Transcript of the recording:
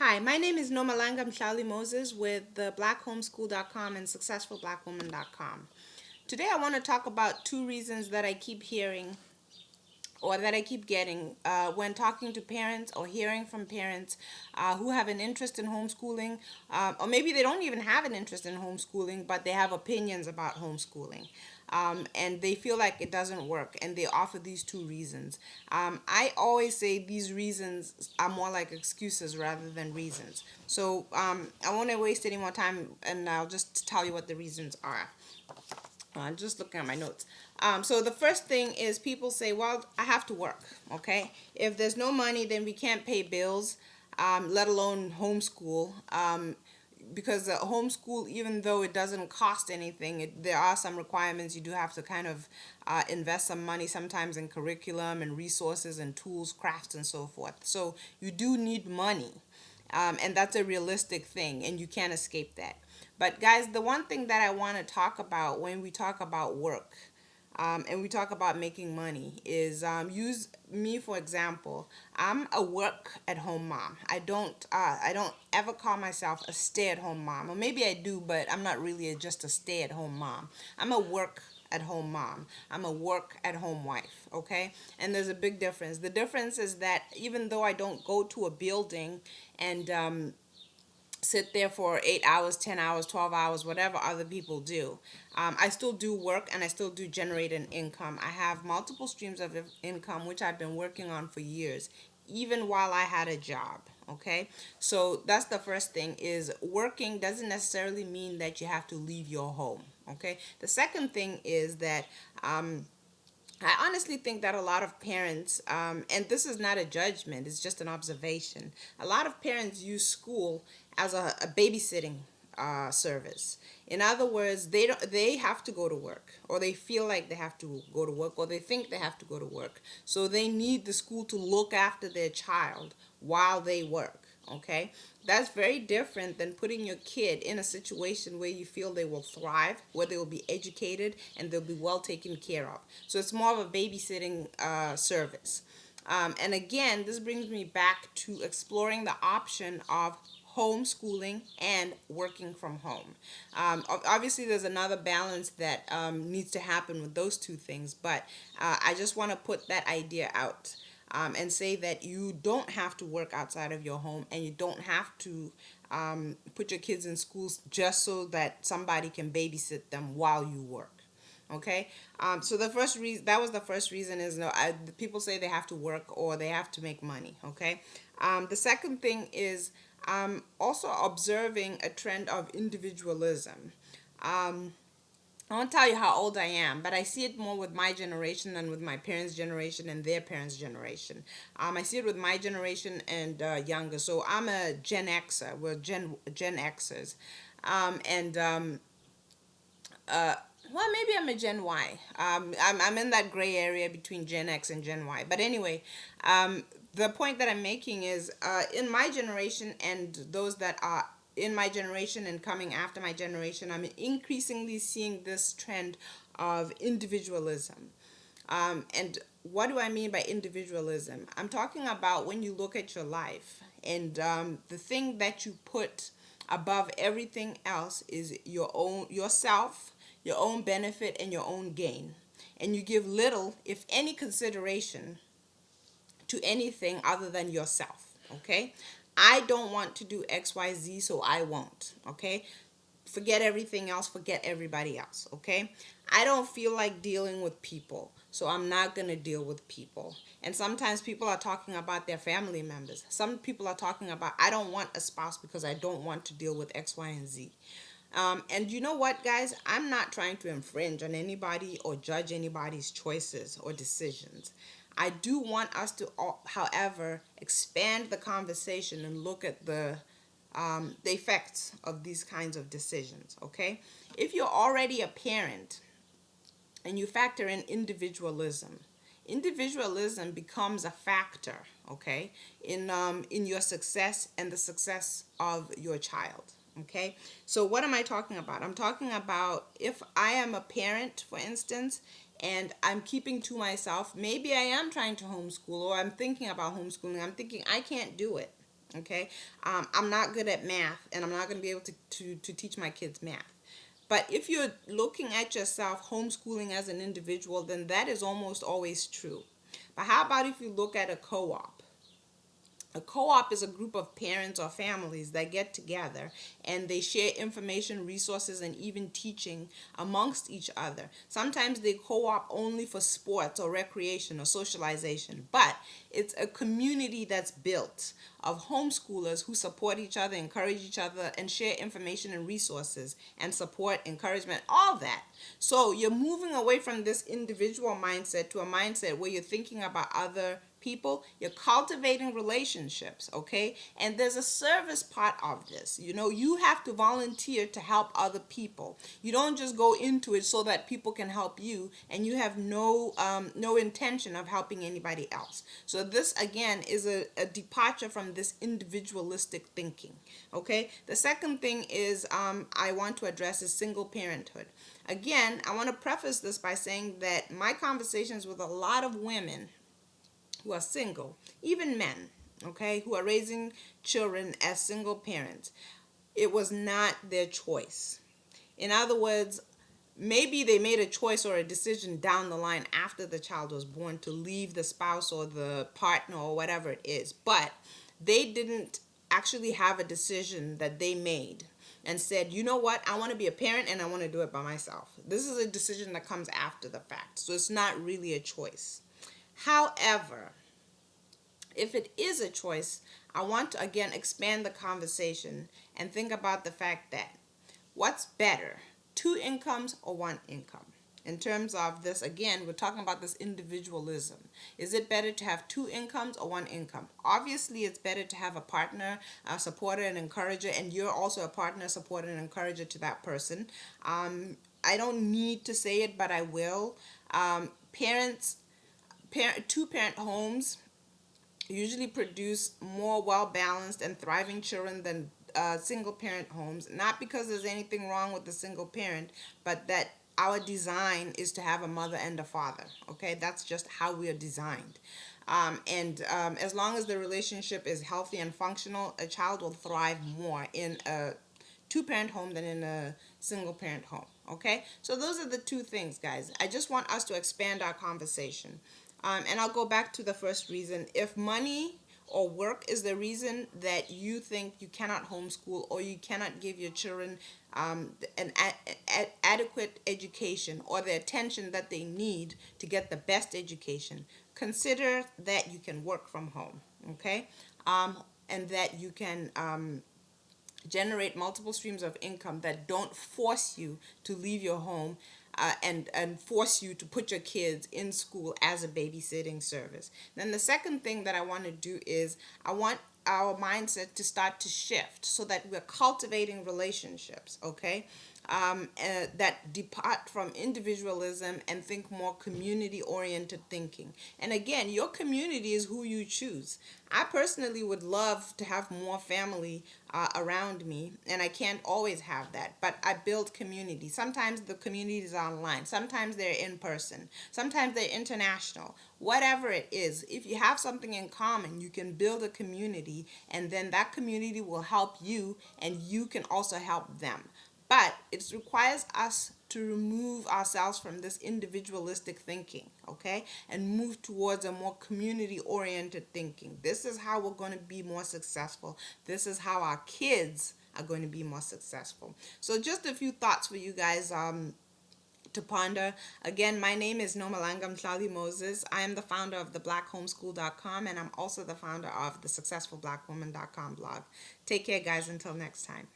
Hi, my name is Nomalanga Mhlauli-Moses with the blackhomeschool.com and successfulblackwoman.com. Today I want to talk about two reasons that I keep hearing or that I keep getting when talking to parents or hearing from parents who have an interest in homeschooling, or maybe they don't even have an interest in homeschooling, but they have opinions about homeschooling. And they feel like it doesn't work, and they offer these two reasons. I always say these reasons are more like excuses rather than reasons. So I won't waste any more time, and I'll just tell you what the reasons are. I'm just looking at my notes. So the first thing is people say, well, I have to work, okay? If there's no money, then we can't pay bills, let alone homeschool. Because the homeschool, even though it doesn't cost anything, there are some requirements. You do have to kind of invest some money sometimes in curriculum and resources and tools, crafts, and so forth. So you do need money. And that's a realistic thing, and you can't escape that. But guys, the one thing that I want to talk about when we talk about work, and we talk about making money is use me for example. I'm a work at home mom. I don't ever call myself a stay at home mom, or maybe I do, but I'm not really just a stay at home mom. I'm a work at home mom. I'm a work at home wife, okay? And there's a big difference. The difference is that even though I don't go to a building and sit there for 8 hours, 10 hours, 12 hours, whatever other people do. I still do work and I still do generate an income. I have multiple streams of income, which I've been working on for years, even while I had a job. Okay, so that's the first thing is working doesn't necessarily mean that you have to leave your home. Okay, the second thing is that I honestly think that a lot of parents, and this is not a judgment, it's just an observation. A lot of parents use school as a babysitting service. In other words, they have to go to work, or they feel like they have to go to work, or they think they have to go to work. So they need the school to look after their child while they work. Okay, that's very different than putting your kid in a situation where you feel they will thrive, where they will be educated, and they'll be well taken care of. So it's more of a babysitting service. And again, this brings me back to exploring the option of homeschooling and working from home. Obviously, there's another balance that needs to happen with those two things, but I just want to put that idea out. And say that you don't have to work outside of your home, and you don't have to put your kids in schools just so that somebody can babysit them while you work. Okay, so the first reason, that was the first reason, is no, people say they have to work or they have to make money. Okay, the second thing is also observing a trend of individualism. I won't tell you how old I am, but I see it more with my generation than with my parents' generation and their parents' generation. I see it with my generation and younger. So I'm a Gen Xer. We're Gen Xers, and uh, well, maybe I'm a Gen Y. I'm in that gray area between Gen X and Gen Y. But anyway, the point that I'm making is in my generation and those that are in my generation and coming after my generation, I'm increasingly seeing this trend of individualism. And what do I mean by individualism? I'm talking about when you look at your life and the thing that you put above everything else is your own yourself, your own benefit, and your own gain. And you give little, if any, consideration to anything other than yourself. Okay, I don't want to do XYZ, so I won't. Okay, forget everything else, forget everybody else. Okay, I don't feel like dealing with people, so I'm not going to deal with people. And sometimes people are talking about their family members. Some people are talking about, I don't want a spouse because I don't want to deal with X, Y, and Z. And you know what, guys? I'm not trying to infringe on anybody or judge anybody's choices or decisions. I do want us to, however, expand the conversation and look at the effects of these kinds of decisions. Okay, if you're already a parent and you factor in individualism, individualism becomes a factor. Okay, in your success and the success of your child. Okay, so what am I talking about? I'm talking about if I am a parent, for instance, and I'm keeping to myself, maybe I am trying to homeschool or I'm thinking about homeschooling. I'm thinking I can't do it. Okay, I'm not good at math, and I'm not going to be able to teach my kids math. But if you're looking at yourself homeschooling as an individual, then that is almost always true. But how about if you look at a co-op? A co-op is a group of parents or families that get together and they share information, resources, and even teaching amongst each other. Sometimes they co-op only for sports or recreation or socialization, but it's a community that's built of homeschoolers who support each other, encourage each other, and share information and resources and support, encouragement, all that. So you're moving away from this individual mindset to a mindset where you're thinking about other people. You're cultivating relationships, okay? And there's a service part of this. You have to volunteer to help other people. You don't just go into it so that people can help you, and you have no intention of helping anybody else. So this again is a departure from this individualistic thinking, okay? The second thing is I want to address is single parenthood. Again, I want to preface this by saying that my conversations with a lot of women who are single, even men, okay, who are raising children as single parents, it was not their choice. In other words, maybe they made a choice or a decision down the line after the child was born to leave the spouse or the partner or whatever it is, but they didn't actually have a decision that they made and said, you know what, I want to be a parent and I want to do it by myself. This is a decision that comes after the fact, so it's not really a choice. However, if it is a choice, I want to again expand the conversation and think about the fact that what's better, two incomes or one income? In terms of this, again, we're talking about this individualism. Is it better to have two incomes or one income? Obviously, it's better to have a partner, a supporter, and encourager, and you're also a partner, supporter, and encourager to that person. I don't need to say it, but I will. Two-parent homes usually produce more well-balanced and thriving children than single parent homes. Not because there's anything wrong with the single parent, but that our design is to have a mother and a father. Okay, that's just how we are designed. And as long as the relationship is healthy and functional, a child will thrive more in a two-parent home than in a single parent home. Okay, so those are the two things, guys. I just want us to expand our conversation. And I'll go back to the first reason. If money or work is the reason that you think you cannot homeschool or you cannot give your children an adequate education or the attention that they need to get the best education, consider that you can work from home, okay? And that you can generate multiple streams of income that don't force you to leave your home and force you to put your kids in school as a babysitting service. Then the second thing that I want to do is I want our mindset to start to shift so that we're cultivating relationships, okay? That depart from individualism and think more community-oriented thinking. And again, your community is who you choose. I personally would love to have more family around me, and I can't always have that, but I build community. Sometimes the community is online, sometimes they're in person, sometimes they're international. Whatever it is, if you have something in common, you can build a community, and then that community will help you, and you can also help them. But it requires us to remove ourselves from this individualistic thinking, okay, and move towards a more community-oriented thinking. This is how we're going to be more successful. This is how our kids are going to be more successful. So just a few thoughts for you guys to ponder. Again, my name is Nomalanga Mhlauli-Moses. I am the founder of thebblackhomeschool.com, and I'm also the founder of the successfulblackwoman.com blog. Take care, guys. Until next time.